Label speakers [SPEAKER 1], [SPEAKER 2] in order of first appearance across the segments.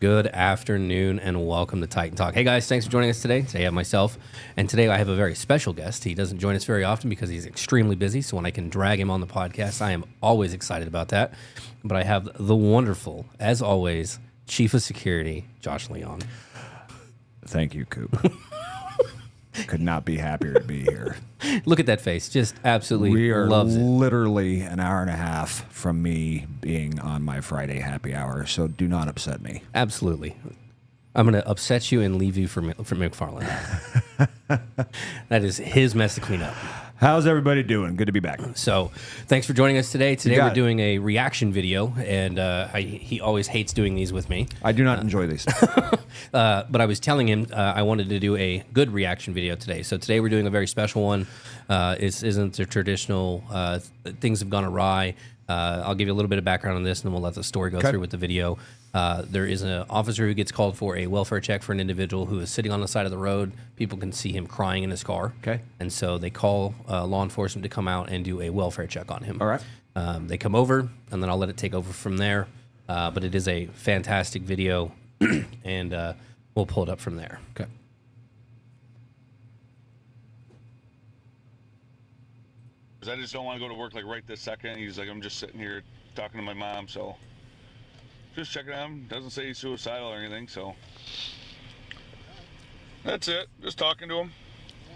[SPEAKER 1] Good afternoon and welcome to Titan Talk. Hey guys, thanks for joining us today. Today I have myself, and today I have a very special guest. He doesn't join us very often because he's extremely busy, so when I can drag him on the podcast, I am always excited about that. But I have the wonderful, as always, Chief of Security, Josh Leon.
[SPEAKER 2] Thank you, Coop. Could not be happier to be here.
[SPEAKER 1] Look at that face. Just absolutely loves it.
[SPEAKER 2] We are literally an hour and a half from me being on my Friday happy hour, so do not upset me.
[SPEAKER 1] Absolutely. I'm going to upset you and leave you for McFarland. That is his mess to clean up.
[SPEAKER 2] How's everybody doing? Good to be back.
[SPEAKER 1] So thanks for joining us today. Today we're doing a reaction video, and he always hates doing these with me.
[SPEAKER 2] I do not enjoy these.
[SPEAKER 1] But I was telling him I wanted to do a good reaction video today. So today we're doing a very special one. It isn't the traditional things have gone awry. I'll give you a little bit of background on this, and then we'll let the story go through with the video. There is an officer who gets called for a welfare check for an individual who is sitting on the side of the road. People can see him crying in his car. Okay. And so they call law enforcement to come out and do a welfare check on him.
[SPEAKER 2] All right.
[SPEAKER 1] They come over, and then I'll let it take over from there. But it is a fantastic video, and we'll pull it up from there.
[SPEAKER 2] Okay.
[SPEAKER 3] I just don't want to go to work like right this second. He's like, I'm just sitting here talking to my mom, so just checking on him. Doesn't say he's suicidal or anything, so that's it. Just talking to him.
[SPEAKER 4] Yeah.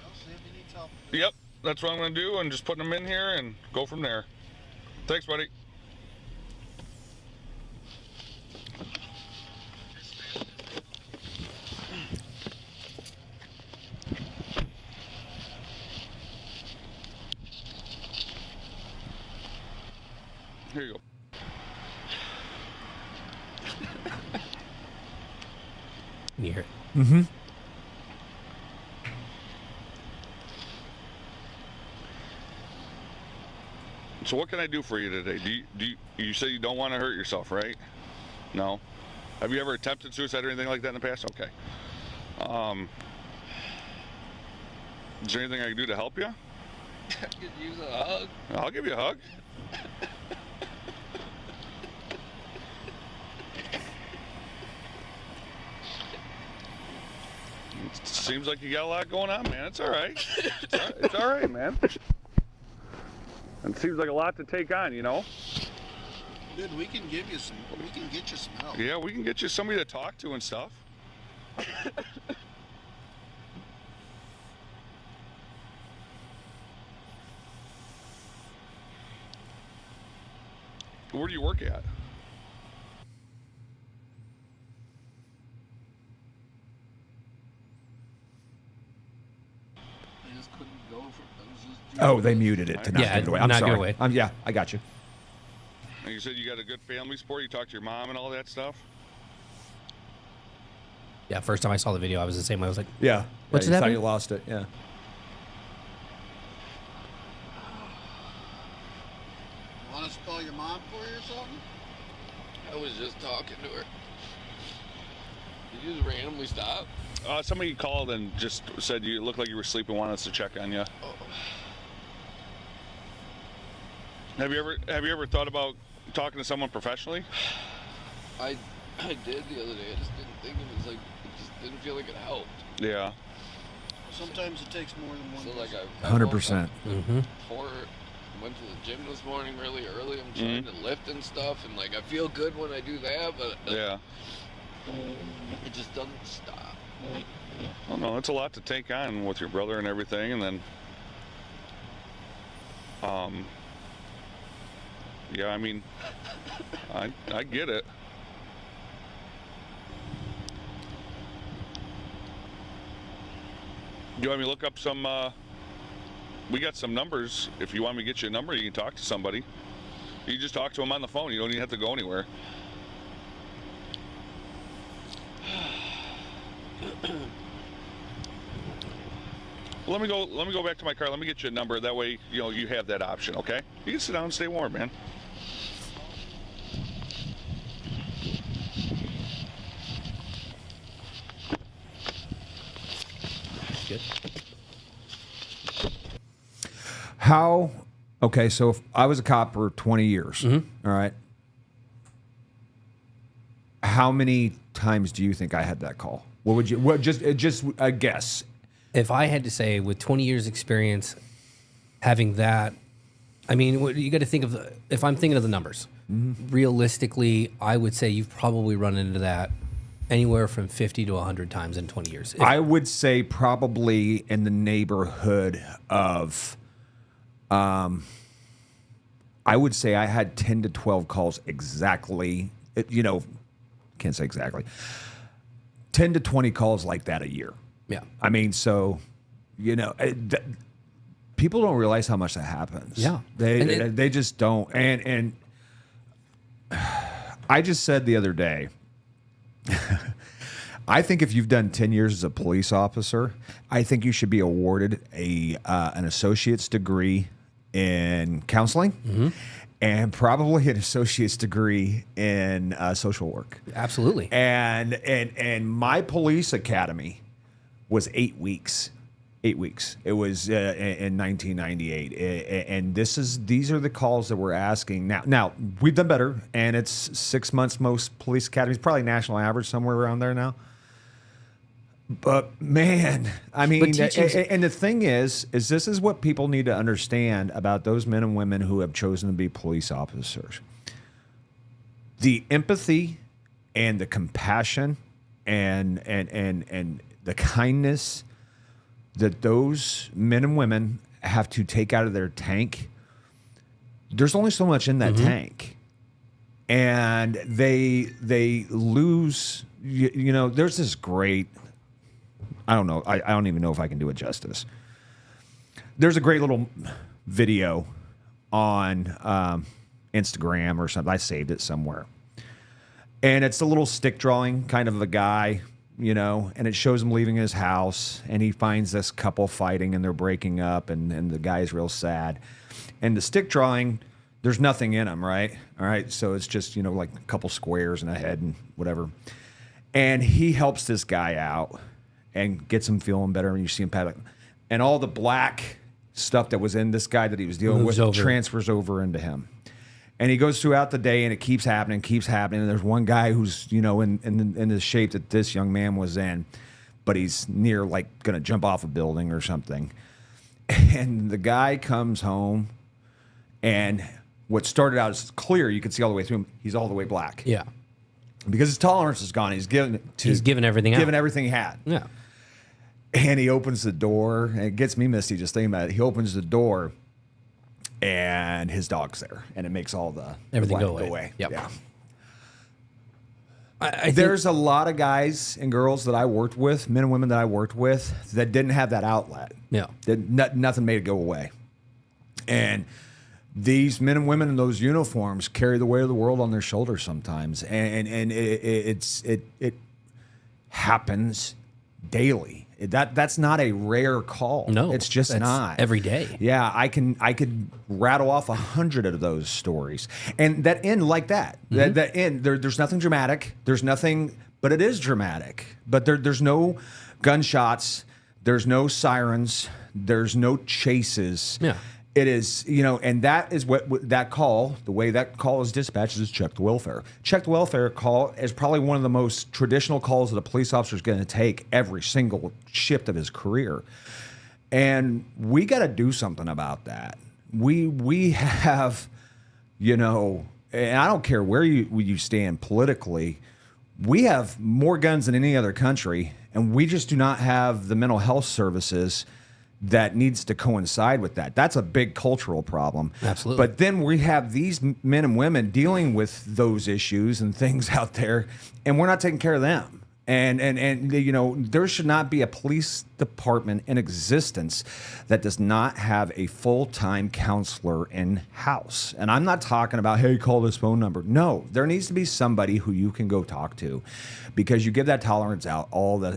[SPEAKER 4] Well, see if he needs help.
[SPEAKER 3] Yep, that's what I'm going to do, and just putting him in here and go from there. Thanks, buddy. Here you go.
[SPEAKER 1] You hear it?
[SPEAKER 2] Mm-hmm.
[SPEAKER 3] So what can I do for you today? You say you don't want to hurt yourself, right? No. Have you ever attempted suicide or anything like that in the past? Okay. Is there anything I can do to help you?
[SPEAKER 4] I could use a hug.
[SPEAKER 3] I'll give you a hug. Seems like you got a lot going on, man. It's all right. It's all right, man. It seems like a lot to take on, you know?
[SPEAKER 4] Dude, we can give you some. We can get you some help.
[SPEAKER 3] Yeah, we can get you somebody to talk to and stuff. Where do you work at?
[SPEAKER 4] I just couldn't go for. I was just.
[SPEAKER 2] Oh, they muted it to not give it away. I'm
[SPEAKER 1] not give
[SPEAKER 2] sorry.
[SPEAKER 1] it away.
[SPEAKER 2] Yeah, I got you.
[SPEAKER 3] And you said you got a good family support. You talked to your mom and all that stuff.
[SPEAKER 1] Yeah, first time I saw the video, I was the same way. I was like,
[SPEAKER 2] Yeah.
[SPEAKER 1] What just
[SPEAKER 2] You thought
[SPEAKER 1] happened?
[SPEAKER 2] you lost it. Yeah.
[SPEAKER 4] Want to spell your mom for you or something?
[SPEAKER 5] I was just talking to her. Did you just randomly stop?
[SPEAKER 3] Somebody called and just said you looked like you were asleep and wanted us to check on you.
[SPEAKER 5] Oh.
[SPEAKER 3] Have you ever thought about talking to someone professionally?
[SPEAKER 5] I did the other day. I just didn't think it was like, it just didn't feel like it helped.
[SPEAKER 3] Yeah.
[SPEAKER 4] Sometimes it takes more than one.
[SPEAKER 5] So like I
[SPEAKER 2] 100%.
[SPEAKER 1] mm-hmm.
[SPEAKER 5] Went to the gym this morning really early. I'm trying to lift and stuff, and like I feel good when I do that, but
[SPEAKER 3] Yeah.
[SPEAKER 5] it just doesn't stop.
[SPEAKER 3] Oh no, it's a lot to take on with your brother and everything, and then, yeah, I mean, I get it. Do you want me to look up some, we got some numbers. If you want me to get you a number, you can talk to somebody. You can just talk to them on the phone. You don't even have to go anywhere. Let me go back to my car. Let me get you a number. That way, you know, you have that option, okay? You can sit down and stay warm, man.
[SPEAKER 1] Good.
[SPEAKER 2] How? Okay, so if I was a cop for 20 years, all right. How many times do you think I had that call? What would you? What just a guess?
[SPEAKER 1] If I had to say, with 20 years experience, having that, I mean, you got to think of if I'm thinking of the numbers, realistically, I would say you've probably run into that anywhere from 50 to 100 times in 20 years.
[SPEAKER 2] I would say probably in the neighborhood of, I would say I had 10 to 12 calls exactly, can't say exactly, 10 to 20 calls like that a year.
[SPEAKER 1] Yeah.
[SPEAKER 2] I mean, so, people don't realize how much that happens.
[SPEAKER 1] Yeah.
[SPEAKER 2] They just don't. And I just said the other day, I think if you've done 10 years as a police officer, I think you should be awarded an associate's degree in counseling and probably an associate's degree in social work.
[SPEAKER 1] Absolutely.
[SPEAKER 2] And my police academy was 8 weeks. 8 weeks. It was in 1998, and these are the calls that we're asking now. Now we've done better, and it's 6 months. Most police academies, probably national average, somewhere around there now. But man, I mean, and the thing is this is what people need to understand about those men and women who have chosen to be police officers. The empathy and the compassion and the kindness that those men and women have to take out of their tank, there's only so much in that tank. And they lose, there's this great, I don't know, I don't even know if I can do it justice. There's a great little video on Instagram or something. I saved it somewhere. And it's a little stick drawing kind of a guy, and it shows him leaving his house, and he finds this couple fighting, and they're breaking up, and the guy's real sad. And the stick drawing, there's nothing in them, right? All right, so it's just, like a couple squares and a head and whatever. And he helps this guy out and gets him feeling better, and you see him pat, and all the black stuff that was in this guy that he was dealing with transfers over into him. And he goes throughout the day, and it keeps happening. And there's one guy who's, in the shape that this young man was in, but he's near, like, going to jump off a building or something. And the guy comes home, and what started out as clear, you could see all the way through him, he's all the way black.
[SPEAKER 1] Yeah.
[SPEAKER 2] Because his tolerance is gone. He's given
[SPEAKER 1] everything out.
[SPEAKER 2] Given everything he had.
[SPEAKER 1] Yeah.
[SPEAKER 2] And he opens the door, and it gets me misty just thinking about it. He opens the door, and his dog's there, and it makes all
[SPEAKER 1] everything
[SPEAKER 2] the
[SPEAKER 1] go away. Yep.
[SPEAKER 2] Yeah.
[SPEAKER 1] There's
[SPEAKER 2] a lot of guys and girls that I worked with, men and women that I worked with, that didn't have that outlet.
[SPEAKER 1] Yeah.
[SPEAKER 2] Nothing made it go away. And these men and women in those uniforms carry the weight of the world on their shoulders sometimes, and it happens daily. That's not a rare call.
[SPEAKER 1] No,
[SPEAKER 2] it's just not
[SPEAKER 1] every day.
[SPEAKER 2] Yeah, I could rattle off 100 of those stories, and that end like that. That end. There's nothing dramatic. There's nothing, but it is dramatic. But there's no gunshots. There's no sirens. There's no chases.
[SPEAKER 1] Yeah.
[SPEAKER 2] It is, and that is what that call, the way that call is dispatched, is check the welfare. Check the welfare call is probably one of the most traditional calls that a police officer is going to take every single shift of his career. And we got to do something about that. We have, and I don't care where you stand politically, we have more guns than any other country, and we just do not have the mental health services that needs to coincide with that. That's a big cultural problem.
[SPEAKER 1] Absolutely.
[SPEAKER 2] But then we have these men and women dealing with those issues and things out there, and we're not taking care of them. And there should not be a police department in existence that does not have a full-time counselor in-house. And I'm not talking about, hey, call this phone number. No, there needs to be somebody who you can go talk to, because you give that tolerance out, all the,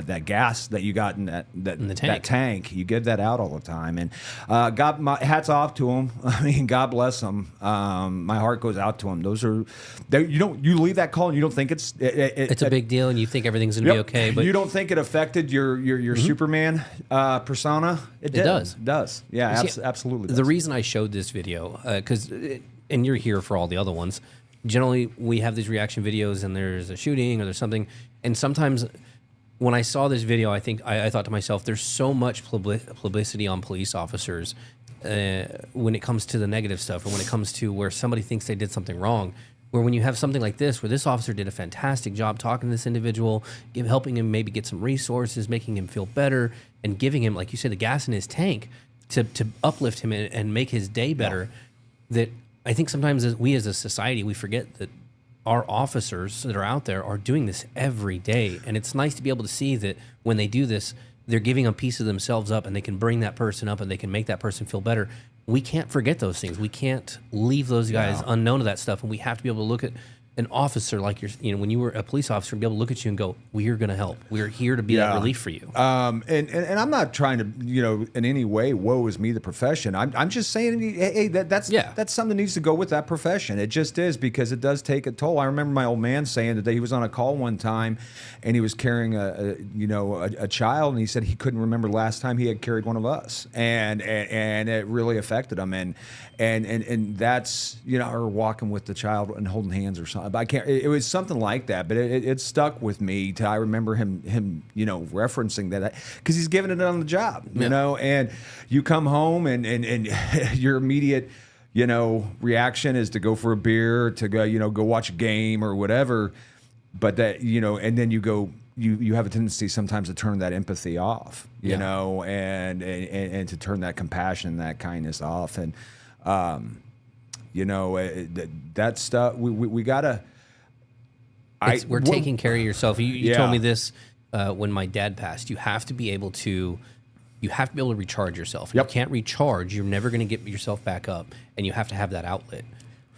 [SPEAKER 2] that gas that you got in that tank, you give that out all the time. And hats off to them. I mean, God bless them. My heart goes out to them. You leave that call and you don't think it's
[SPEAKER 1] a big deal, and you think everything's going to be okay, but
[SPEAKER 2] you don't think it affected your Superman persona. It does. It does. Yeah, absolutely does.
[SPEAKER 1] The reason I showed this video, and you're here for all the other ones, generally we have these reaction videos and there's a shooting or there's something, and sometimes when I saw this video, I think I thought to myself, there's so much publicity on police officers when it comes to the negative stuff, or when it comes to where somebody thinks they did something wrong. Where when you have something like this, where this officer did a fantastic job talking to this individual, helping him maybe get some resources, making him feel better, and giving him, like you said, the gas in his tank to uplift him and make his day better. That I think sometimes we as a society, we forget that our officers that are out there are doing this every day. And it's nice to be able to see that when they do this, they're giving a piece of themselves up, and they can bring that person up and they can make that person feel better. We can't forget those things. We can't leave those guys unknown to that stuff. And we have to be able to look at an officer like when you were a police officer, and be able to look at you and go, we're going to help. We're here to be that relief for you.
[SPEAKER 2] And I'm not trying to, in any way, woe is me, the profession. I'm just saying, hey, that's something that needs to go with that profession. It just is, because it does take a toll. I remember my old man saying that he was on a call one time, and he was carrying a child, and he said he couldn't remember the last time he had carried one of us, and it really affected him. And that's, or walking with the child and holding hands or something. But I can't. It was something like that. But it stuck with me. I remember him, referencing that, because he's giving it on the job, And you come home and your immediate, reaction is to go for a beer, to go watch a game or whatever. But that, and then you go. You have a tendency sometimes to turn that empathy off, and to turn that compassion, that kindness off, and that stuff we gotta.
[SPEAKER 1] We're taking care of yourself. You told me this when my dad passed. You have to be able to recharge yourself.
[SPEAKER 2] Yep.
[SPEAKER 1] You can't recharge. You're never going to get yourself back up, and you have to have that outlet.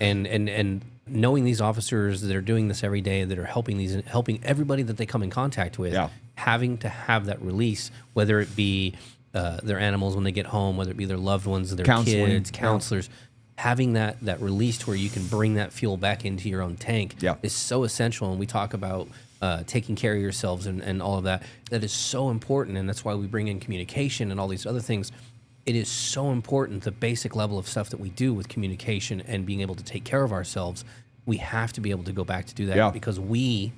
[SPEAKER 1] And knowing these officers that are doing this every day, that are helping everybody that they come in contact with, having to have that release, whether it be their animals when they get home, whether it be their loved ones, their kids, counselors, having that release to where you can bring that fuel back into your own tank is so essential. And we talk about taking care of yourselves and all of that. That is so important, and that's why we bring in communication and all these other things. It is so important, the basic level of stuff that we do with communication and being able to take care of ourselves. We have to be able to go back to do that because we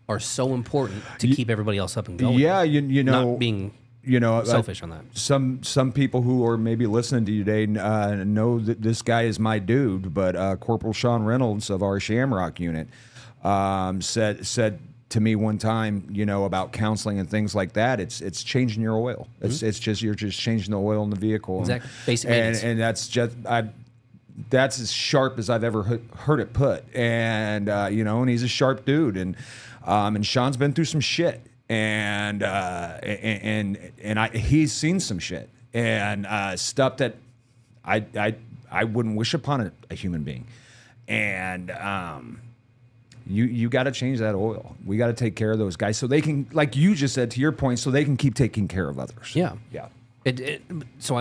[SPEAKER 1] are so important to keep everybody else up and going.
[SPEAKER 2] Yeah,
[SPEAKER 1] not being selfish on that.
[SPEAKER 2] Some people who are maybe listening to you today know that this guy is my dude, but Corporal Sean Reynolds of our Shamrock unit said to me one time, about counseling and things like that. It's changing your oil. It's just you're just changing the oil in the vehicle.
[SPEAKER 1] Exactly. Basic maintenance.
[SPEAKER 2] And that's as sharp as I've ever heard it put. And and he's a sharp dude. And Sean's been through some shit. And he's seen some shit and stuff that I wouldn't wish upon a human being. And you got to change that oil. We got to take care of those guys so they can, like you just said, to your point, so they can keep taking care of others.
[SPEAKER 1] Yeah.
[SPEAKER 2] Yeah.
[SPEAKER 1] So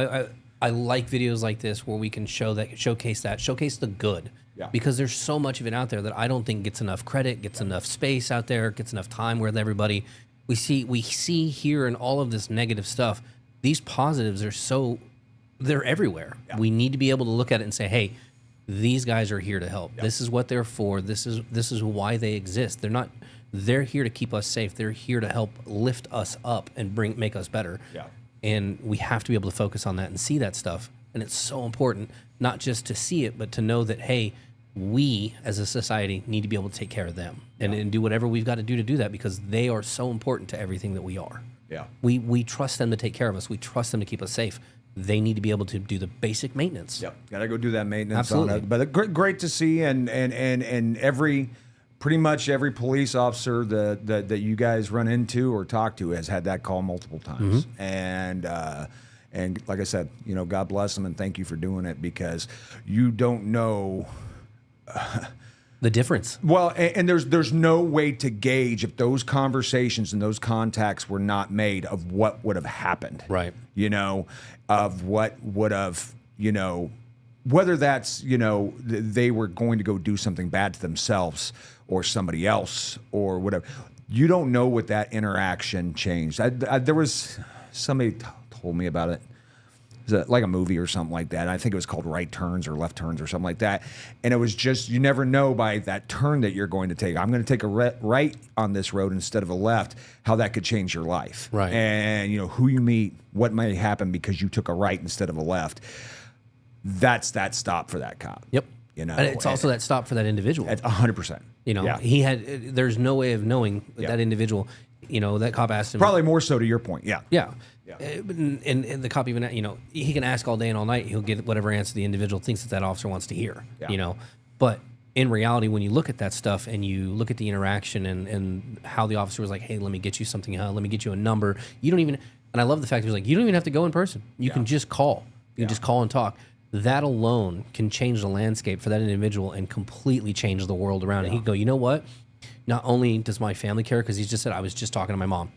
[SPEAKER 1] I like videos like this where we can showcase the good.
[SPEAKER 2] Yeah.
[SPEAKER 1] Because there's so much of it out there that I don't think gets enough credit, gets enough space out there, gets enough time with everybody. We see here in all of this negative stuff, these positives they're everywhere. Yeah. We need to be able to look at it and say, hey, these guys are here to help. Yep. This is what they're for. This is why they exist. They're here to keep us safe. They're here to help lift us up and make us better.
[SPEAKER 2] Yeah. And
[SPEAKER 1] we have to be able to focus on that and see that stuff. And it's so important, not just to see it, but to know that, hey, we as a society need to be able to take care of them and do whatever we've got to do that, because they are so important to everything that we are.
[SPEAKER 2] Yeah.
[SPEAKER 1] We trust them to take care of us. We trust them to keep us safe. They need to be able to do the basic maintenance.
[SPEAKER 2] Yep. Got to go do that maintenance.
[SPEAKER 1] Absolutely.
[SPEAKER 2] On it. But great to see, and pretty much every police officer that you guys run into or talk to has had that call multiple times. Mm-hmm. And like I said, God bless them and thank you for doing it, because you don't know
[SPEAKER 1] the difference.
[SPEAKER 2] Well, and there's no way to gauge if those conversations and those contacts were not made, of what would have happened.
[SPEAKER 1] Right.
[SPEAKER 2] Of what would have, whether that's, they were going to go do something bad to themselves or somebody else or whatever. You don't know what that interaction changed. There was somebody told me about it. like a movie or something like that. I think it was called Right Turns or Left Turns or something like that. And it was just, you never know by that turn that you're going to take. I'm going to take a right on this road instead of a left, how that could change your life.
[SPEAKER 1] Right.
[SPEAKER 2] And, who you meet, what may happen because you took a right instead of a left. That's that stop for that cop.
[SPEAKER 1] Yep.
[SPEAKER 2] And
[SPEAKER 1] it's also that stop for that individual.
[SPEAKER 2] At 100%.
[SPEAKER 1] He had. There's no way of knowing that individual. That cop asked him.
[SPEAKER 2] Probably more so to your point. Yeah.
[SPEAKER 1] Yeah. And the cop even, he can ask all day and all night. He'll get whatever answer the individual thinks that officer wants to hear.
[SPEAKER 2] Yeah.
[SPEAKER 1] But in reality, when you look at that stuff and you look at the interaction and how the officer was like, hey, let me get you something. Let me get you a number. You don't even. And I love the fact he was like, you don't even have to go in person. You can just call. You can just call and talk. That alone can change the landscape for that individual and completely change the world around. And he'd go, you know what? Not only does my family care, because he's just said, I was just talking to my mom.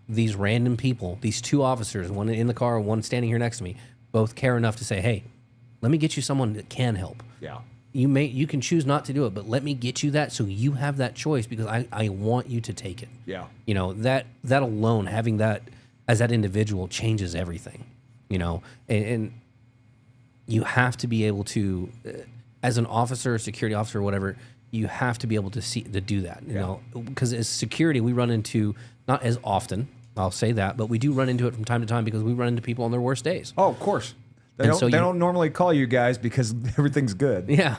[SPEAKER 1] These random people, these two officers, one in the car, one standing here next to me, both care enough to say, hey, let me get you someone that can help.
[SPEAKER 2] Yeah.
[SPEAKER 1] You can choose not to do it, but let me get you that so you have that choice because I want you to take it.
[SPEAKER 2] Yeah.
[SPEAKER 1] That alone, having that as that individual changes everything. And you have to be able to, as an officer, security officer, or whatever, you have to be able to do that. Because as security, we run into, not as often, I'll say that, but we do run into it from time to time because we run into people on their worst days.
[SPEAKER 2] Oh, of course. They don't normally call you guys because everything's good.
[SPEAKER 1] Yeah.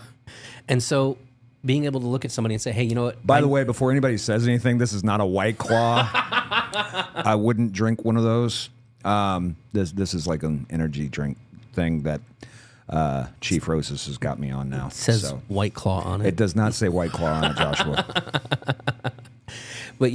[SPEAKER 1] And so being able to look at somebody and say, hey, you know what?
[SPEAKER 2] By the way, before anybody says anything, this is not a White Claw. I wouldn't drink one of those. This is like an energy drink thing that Chief Roses has got me on now.
[SPEAKER 1] It says White Claw on it.
[SPEAKER 2] It does not say White Claw on it, Joshua.
[SPEAKER 1] But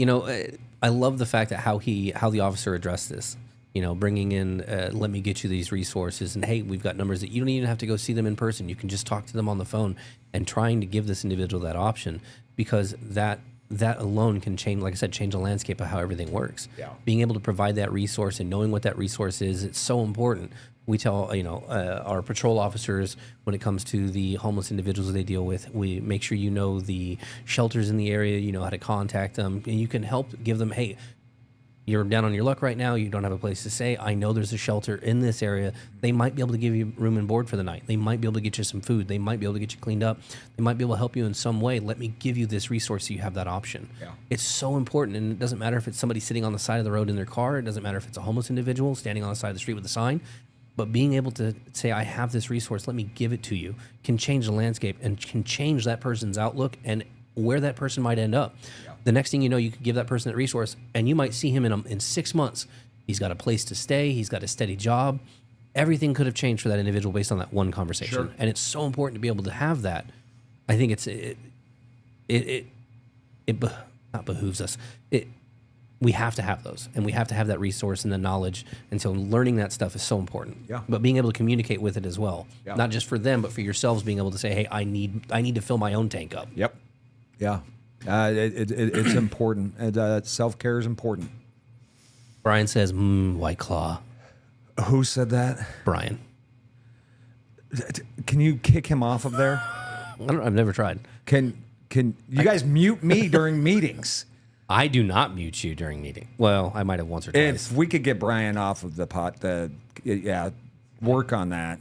[SPEAKER 1] I love the fact that how the officer addressed this. Bringing in, let me get you these resources, and hey, we've got numbers that you don't even have to go see them in person. You can just talk to them on the phone, and trying to give this individual that option because that alone can change, like I said, change the landscape of how everything works.
[SPEAKER 2] Yeah.
[SPEAKER 1] Being able to provide that resource and knowing what that resource is, it's so important. We tell our patrol officers when it comes to the homeless individuals they deal with, we make sure you know the shelters in the area, you know how to contact them, and you can help give them, hey, you're down on your luck right now. You don't have a place to stay. I know there's a shelter in this area. They might be able to give you room and board for the night. They might be able to get you some food. They might be able to get you cleaned up. They might be able to help you in some way. Let me give you this resource so you have that option.
[SPEAKER 2] Yeah.
[SPEAKER 1] It's so important, and it doesn't matter if it's somebody sitting on the side of the road in their car. It doesn't matter if it's a homeless individual standing on the side of the street with a sign. But being able to say, I have this resource, let me give it to you, can change the landscape and can change that person's outlook and where that person might end up. Yeah. The next thing you know, you could give that person that resource, and you might see him in 6 months. He's got a place to stay. He's got a steady job. Everything could have changed for that individual based on that one conversation.
[SPEAKER 2] Sure.
[SPEAKER 1] And it's so important to be able to have that. I think it not behooves us. We have to have those, and we have to have that resource and the knowledge. And so learning that stuff is so important.
[SPEAKER 2] Yeah.
[SPEAKER 1] But being able to communicate with it as well,
[SPEAKER 2] yeah.
[SPEAKER 1] Not just for them, but for yourselves, being able to say, hey, I need to fill my own tank up.
[SPEAKER 2] Yep. Yeah. It's important. Self-care is important.
[SPEAKER 1] Brian says, White Claw.
[SPEAKER 2] Who said that?
[SPEAKER 1] Brian.
[SPEAKER 2] Can you kick him off of there?
[SPEAKER 1] I've never tried.
[SPEAKER 2] Can you guys mute me during meetings?
[SPEAKER 1] I do not mute you during meeting. Well, I might have once or twice.
[SPEAKER 2] If we could get Brian off of the pot, work on that.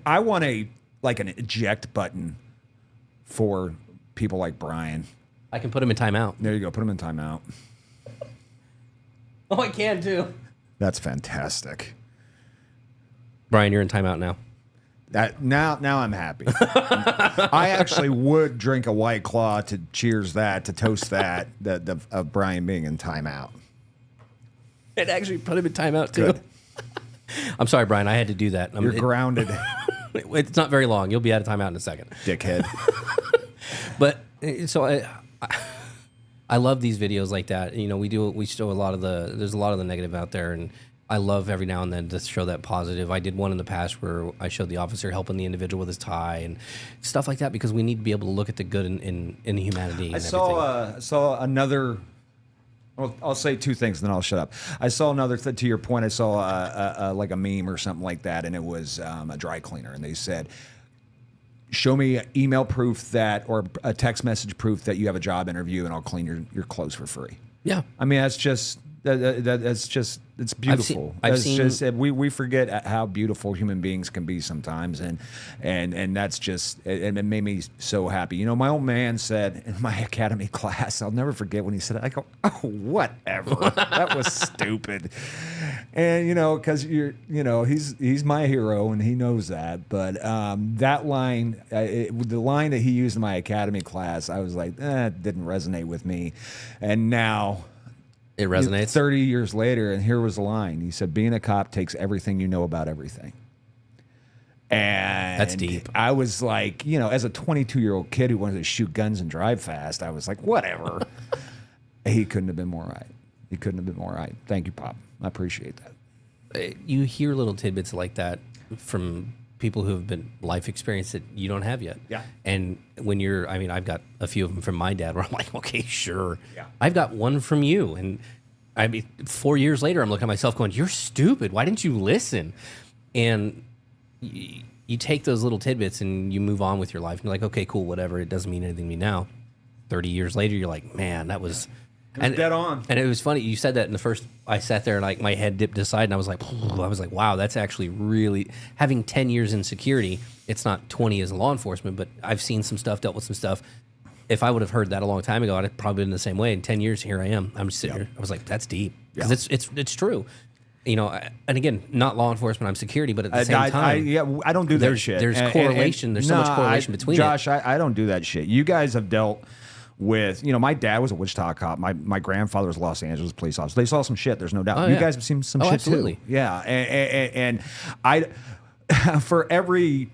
[SPEAKER 2] I want an eject button for people like Brian.
[SPEAKER 1] I can put him in timeout.
[SPEAKER 2] There you go. Put him in timeout.
[SPEAKER 1] Oh, I can too.
[SPEAKER 2] That's fantastic.
[SPEAKER 1] Brian, you're in timeout now.
[SPEAKER 2] Now I'm happy. I actually would drink a White Claw to cheers that, to toast that, of Brian being in timeout.
[SPEAKER 1] It actually put him in timeout too.
[SPEAKER 2] Good.
[SPEAKER 1] I'm sorry, Brian. I had to do that.
[SPEAKER 2] You're grounded.
[SPEAKER 1] It's not very long. You'll be out of timeout in a second.
[SPEAKER 2] Dickhead.
[SPEAKER 1] But so I love these videos like that. We show there's a lot of the negative out there, and I love every now and then to show that positive. I did one in the past where I showed the officer helping the individual with his tie and stuff like that because we need to be able to look at the good in humanity.
[SPEAKER 2] I saw another. Well, I'll say two things, and then I'll shut up. I saw another. To your point, I saw like a meme or something like that, and it was a dry cleaner, and they said, "Show me email proof or a text message proof that you have a job interview, and I'll clean your clothes for free."
[SPEAKER 1] Yeah,
[SPEAKER 2] I mean that's just That's just, it's beautiful.
[SPEAKER 1] I've
[SPEAKER 2] It's
[SPEAKER 1] seen-
[SPEAKER 2] just, we forget how beautiful human beings can be sometimes, and that's just, and it made me so happy. You know, my old man said in my academy class, I'll never forget when he said it, I go, oh, whatever, that was stupid. And you know, because he's my hero and he knows that. But that line, the line that he used in my academy class, I was like, it didn't resonate with me. And now,
[SPEAKER 1] It resonates.
[SPEAKER 2] 30 years later, and here was the line. He said, being a cop takes everything you know about everything. And
[SPEAKER 1] That's deep.
[SPEAKER 2] I was like, you know, as a 22-year-old kid who wanted to shoot guns and drive fast, I was like, whatever. He couldn't have been more right. He couldn't have been more right. Thank you, Pop. I appreciate that.
[SPEAKER 1] You hear little tidbits like that from people who have been life experience that you don't have yet.
[SPEAKER 2] Yeah.
[SPEAKER 1] And when I mean, I've got a few of them from my dad where I'm like, okay, sure.
[SPEAKER 2] Yeah.
[SPEAKER 1] I've got one from you. And I mean, 4 years later, I'm looking at myself going, you're stupid. Why didn't you listen? And you take those little tidbits and you move on with your life. And you're like, okay, cool, whatever. It doesn't mean anything to me now. 30 years later, you're like, man, that was...
[SPEAKER 2] was dead on.
[SPEAKER 1] And it was funny. You said that in the first. I sat there and like my head dipped aside, and I was like, wow, that's actually really having 10 years in security. It's not 20 as law enforcement, but I've seen some stuff, dealt with some stuff. If I would have heard that a long time ago, I'd have probably been the same way. In 10 years, here I am. I'm just sitting here. I was like, that's deep because it's true. You know, and again, not law enforcement. I'm security, but at the same time,
[SPEAKER 2] I don't do that shit.
[SPEAKER 1] There's correlation. There's so much correlation between
[SPEAKER 2] Josh, I don't do that shit. You guys have dealt with, you know, my dad was a Wichita cop. My grandfather was a Los Angeles police officer. They saw some shit. There's no doubt.
[SPEAKER 1] Oh,
[SPEAKER 2] you
[SPEAKER 1] yeah.
[SPEAKER 2] guys have seen some shit
[SPEAKER 1] absolutely.
[SPEAKER 2] too. Yeah, and I, for every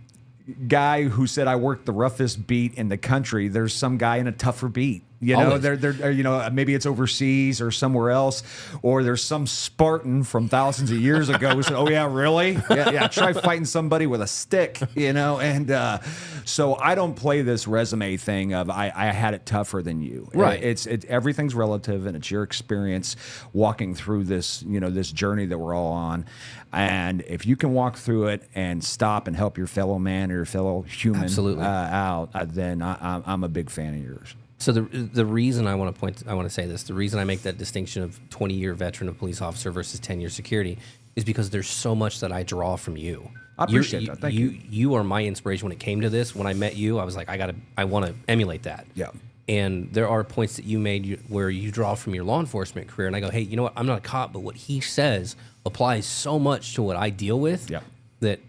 [SPEAKER 2] guy who said I worked the roughest beat in the country, there's some guy in a tougher beat. You know,
[SPEAKER 1] Always.
[SPEAKER 2] they're you know, maybe it's overseas or somewhere else, or there's some Spartan from thousands of years ago who said, "Oh yeah, really? Yeah, try fighting somebody with a stick." You know, and so I don't play this resume thing of I had it tougher than you.
[SPEAKER 1] Right.
[SPEAKER 2] It's everything's relative, and it's your experience walking through this, you know, this journey that we're all on. And if you can walk through it and stop and help your fellow man or your fellow human
[SPEAKER 1] Absolutely.
[SPEAKER 2] out, then I'm a big fan of yours.
[SPEAKER 1] So the reason I want to say this, the reason I make that distinction of 20-year veteran of police officer versus 10-year security is because there's so much that I draw from you.
[SPEAKER 2] I appreciate that. Thank you.
[SPEAKER 1] You are my inspiration when it came to this. When I met you, I was like, I want to emulate that.
[SPEAKER 2] Yeah.
[SPEAKER 1] And there are points that you made where you draw from your law enforcement career, and I go, hey, you know what? I'm not a cop, but what he says applies so much to what I deal with that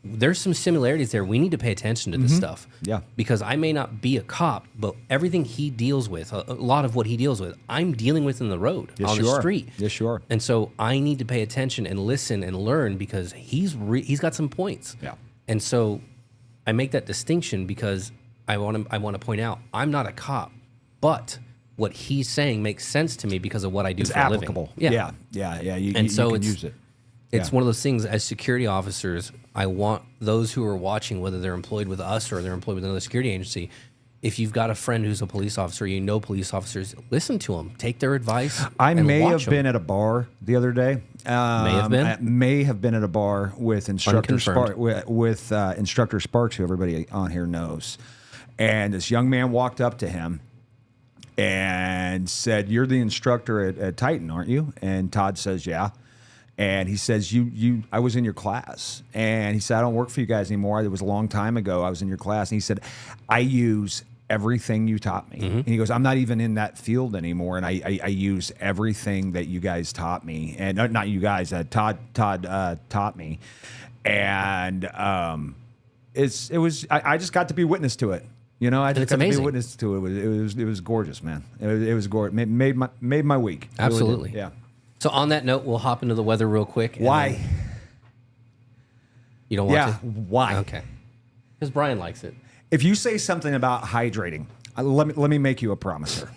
[SPEAKER 1] there's some similarities there. We need to pay attention to this stuff.
[SPEAKER 2] Yeah.
[SPEAKER 1] Because I may not be a cop, but everything he deals with, a lot of what he deals with, I'm dealing with in the road, on the street.
[SPEAKER 2] Yes, you are.
[SPEAKER 1] And so I need to pay attention and listen and learn because he's got some points.
[SPEAKER 2] Yeah.
[SPEAKER 1] And so I make that distinction because I want to point out I'm not a cop, but what he's saying makes sense to me because of what I do
[SPEAKER 2] It's
[SPEAKER 1] for
[SPEAKER 2] applicable.
[SPEAKER 1] a living.
[SPEAKER 2] Yeah. You
[SPEAKER 1] And so
[SPEAKER 2] can
[SPEAKER 1] it's-
[SPEAKER 2] use it.
[SPEAKER 1] It's one of those things as security officers, I want those who are watching, whether they're employed with us or they're employed with another security agency, if you've got a friend who's a police officer, you know police officers, listen to them, take their advice.
[SPEAKER 2] I
[SPEAKER 1] and
[SPEAKER 2] may
[SPEAKER 1] watch
[SPEAKER 2] have been at a bar the other day.
[SPEAKER 1] have been?
[SPEAKER 2] I may have been at a bar with Instructor
[SPEAKER 1] Unconfirmed.
[SPEAKER 2] with Instructor Sparks, who everybody on here knows. And this young man walked up to him and said, "You're the instructor at Titan, aren't you?" And Todd says, "Yeah." And he says, I was in your class. And he said, "I don't work for you guys anymore. It was a long time ago. I was in your class." And he said, "I use everything you taught me." And he goes, "I'm not even in that field anymore. And I use everything that you guys taught me." And not you guys, Todd taught me. And I just got to be witness to it. You know, I just
[SPEAKER 1] it's
[SPEAKER 2] got to be
[SPEAKER 1] amazing.
[SPEAKER 2] witness to it. It was gorgeous, man. It was gorgeous. Made my week. It really did.
[SPEAKER 1] Absolutely.
[SPEAKER 2] Yeah.
[SPEAKER 1] So on that note, we'll hop into the weather real quick. and
[SPEAKER 2] Why?
[SPEAKER 1] then- You don't want
[SPEAKER 2] Yeah.
[SPEAKER 1] to?
[SPEAKER 2] Why?
[SPEAKER 1] Okay. Because Brian likes it.
[SPEAKER 2] If you say something about hydrating, let me make you a promise, sir.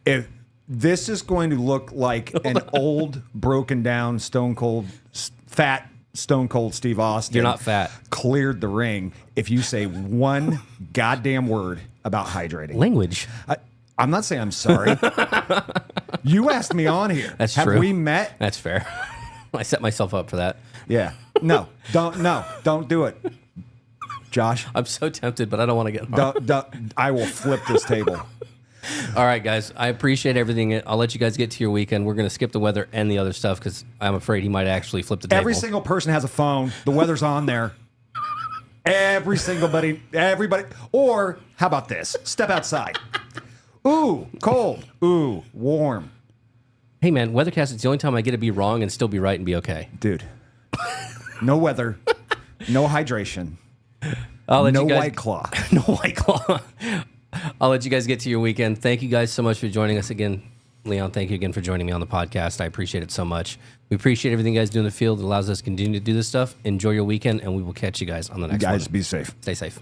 [SPEAKER 2] If this is going to look like an old, broken down, fat Stone Cold Steve Austin,
[SPEAKER 1] You're not fat.
[SPEAKER 2] cleared the ring. If you say one goddamn word about hydrating,
[SPEAKER 1] Language.
[SPEAKER 2] I'm not saying I'm sorry. You asked me on here.
[SPEAKER 1] That's
[SPEAKER 2] Have
[SPEAKER 1] true.
[SPEAKER 2] we met?
[SPEAKER 1] That's fair. I set myself up for that.
[SPEAKER 2] Yeah. No, don't do it, Josh.
[SPEAKER 1] I'm so tempted, but I don't want to get harmed.
[SPEAKER 2] I will flip this table.
[SPEAKER 1] All right, guys. I appreciate everything. I'll let you guys get to your weekend. We're going to skip the weather and the other stuff because I'm afraid he might actually flip the table.
[SPEAKER 2] Every single person has a phone. The weather's on there. Everybody. Or how about this? Step outside. Ooh, cold. Ooh, warm.
[SPEAKER 1] Hey, man, Weathercast is the only time I get to be wrong and still be right and be okay.
[SPEAKER 2] Dude. No weather. No hydration.
[SPEAKER 1] I'll let
[SPEAKER 2] No
[SPEAKER 1] you guys,
[SPEAKER 2] White Claw.
[SPEAKER 1] No White Claw. I'll let you guys get to your weekend. Thank you guys so much for joining us again. Leon, thank you again for joining me on the podcast. I appreciate it so much. We appreciate everything you guys do in the field. It allows us to continue to do this stuff. Enjoy your weekend, and we will catch you guys on the next one.
[SPEAKER 2] Guys, be safe.
[SPEAKER 1] Stay safe.